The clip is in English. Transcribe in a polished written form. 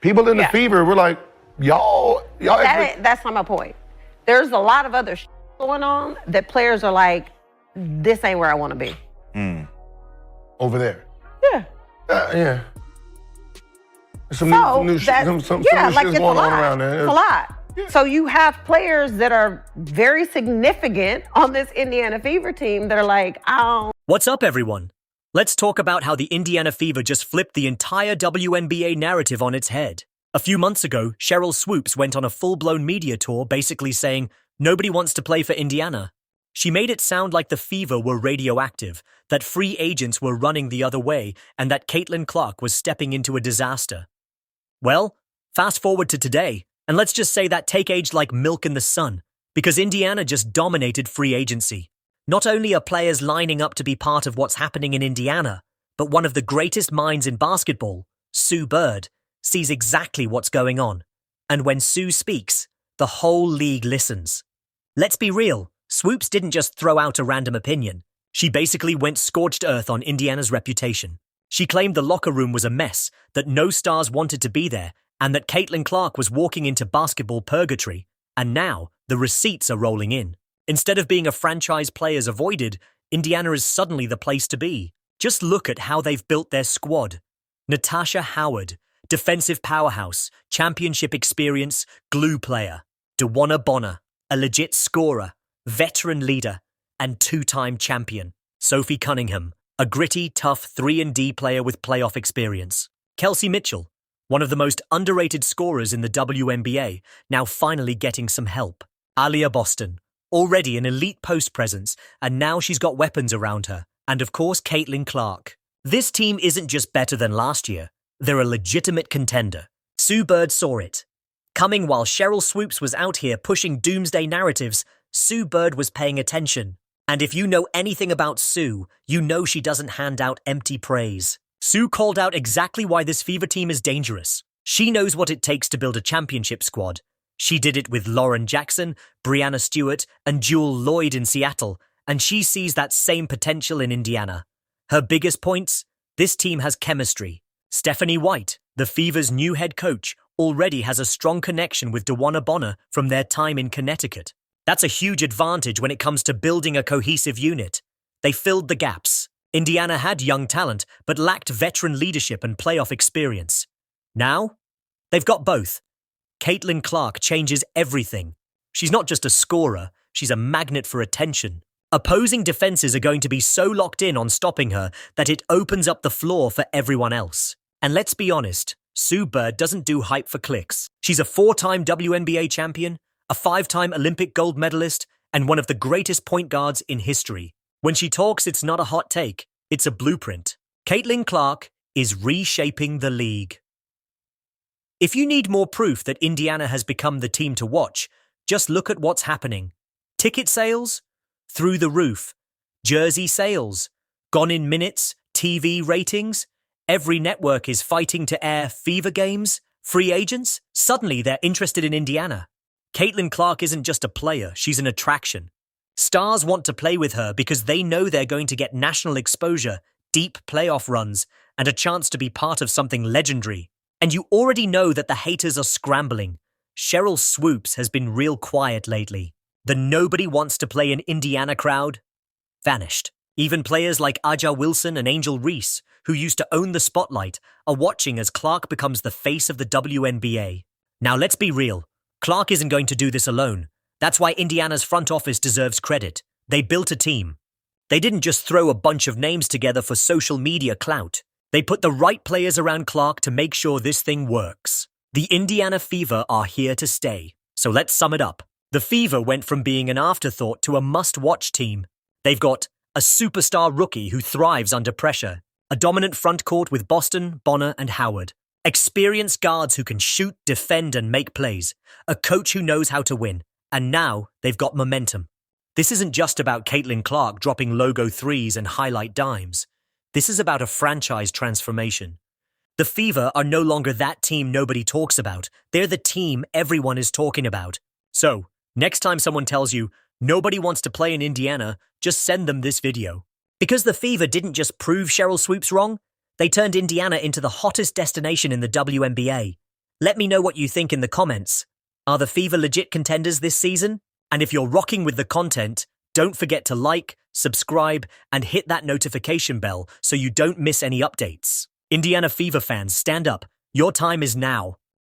People in the Fever were like, y'all. That's not my point. There's a lot of other going on that players are like, this ain't where I want to be. Over there. Yeah. Yeah. Some new shit going on around there. It's a lot. Yeah. So you have players that are very significant on this Indiana Fever team that are like, I don't. What's up, everyone? Let's talk about how the Indiana Fever just flipped the entire WNBA narrative on its head. A few months ago, Cheryl Swoops went on a full-blown media tour basically saying, nobody wants to play for Indiana. She made it sound like the Fever were radioactive, that free agents were running the other way, and that Caitlin Clark was stepping into a disaster. Well, fast forward to today, and let's just say that take aged like milk in the sun, because Indiana just dominated free agency. Not only are players lining up to be part of what's happening in Indiana, but one of the greatest minds in basketball, Sue Bird, sees exactly what's going on. And when Sue speaks, the whole league listens. Let's be real, Swoops didn't just throw out a random opinion. She basically went scorched earth on Indiana's reputation. She claimed the locker room was a mess, that no stars wanted to be there, and that Caitlin Clark was walking into basketball purgatory. And now, the receipts are rolling in. Instead of being a franchise players avoided, Indiana is suddenly the place to be. Just look at how they've built their squad. Natasha Howard, defensive powerhouse, championship experience, glue player. DeWanna Bonner, a legit scorer, veteran leader, and two-time champion. Sophie Cunningham, a gritty, tough 3-and-D player with playoff experience. Kelsey Mitchell, one of the most underrated scorers in the WNBA, now finally getting some help. Aaliyah Boston, already an elite post presence, and now she's got weapons around her. And of course, Caitlin Clark. This team isn't just better than last year. They're a legitimate contender. Sue Bird saw it. Coming while Cheryl Swoops was out here pushing doomsday narratives, Sue Bird was paying attention. And if you know anything about Sue, you know she doesn't hand out empty praise. Sue called out exactly why this Fever team is dangerous. She knows what it takes to build a championship squad. She did it with Lauren Jackson, Brianna Stewart, and Jewel Lloyd in Seattle, and she sees that same potential in Indiana. Her biggest points? This team has chemistry. Stephanie White, the Fever's new head coach, already has a strong connection with DeWanna Bonner from their time in Connecticut. That's a huge advantage when it comes to building a cohesive unit. They filled the gaps. Indiana had young talent, but lacked veteran leadership and playoff experience. Now, they've got both. Caitlin Clark changes everything. She's not just a scorer, she's a magnet for attention. Opposing defenses are going to be so locked in on stopping her that it opens up the floor for everyone else. And let's be honest, Sue Bird doesn't do hype for clicks. She's a 4-time WNBA champion, a 5-time Olympic gold medalist, and one of the greatest point guards in history. When she talks, it's not a hot take, it's a blueprint. Caitlin Clark is reshaping the league. If you need more proof that Indiana has become the team to watch, just look at what's happening. Ticket sales? Through the roof. Jersey sales? Gone in minutes? TV ratings? Every network is fighting to air Fever games? Free agents? Suddenly they're interested in Indiana. Caitlin Clark isn't just a player, she's an attraction. Stars want to play with her because they know they're going to get national exposure, deep playoff runs, and a chance to be part of something legendary. And you already know that the haters are scrambling. Cheryl Swoops has been real quiet lately. The nobody wants to play in Indiana crowd vanished. Even players like Aja Wilson and Angel Reese, who used to own the spotlight, are watching as Clark becomes the face of the WNBA. Now let's be real. Clark isn't going to do this alone. That's why Indiana's front office deserves credit. They built a team. They didn't just throw a bunch of names together for social media clout. They put the right players around Clark to make sure this thing works. The Indiana Fever are here to stay. So let's sum it up. The Fever went from being an afterthought to a must-watch team. They've got a superstar rookie who thrives under pressure, a dominant front court with Boston, Bonner, and Howard, experienced guards who can shoot, defend, and make plays, a coach who knows how to win, and now they've got momentum. This isn't just about Caitlin Clark dropping logo threes and highlight dimes. This is about a franchise transformation. The Fever are no longer that team nobody talks about. They're the team everyone is talking about. So, next time someone tells you nobody wants to play in Indiana, just send them this video. Because the Fever didn't just prove Cheryl Swoops wrong, they turned Indiana into the hottest destination in the WNBA. Let me know what you think in the comments. Are the Fever legit contenders this season? And if you're rocking with the content, don't forget to like, subscribe, and hit that notification bell so you don't miss any updates. Indiana Fever fans, stand up. Your time is now.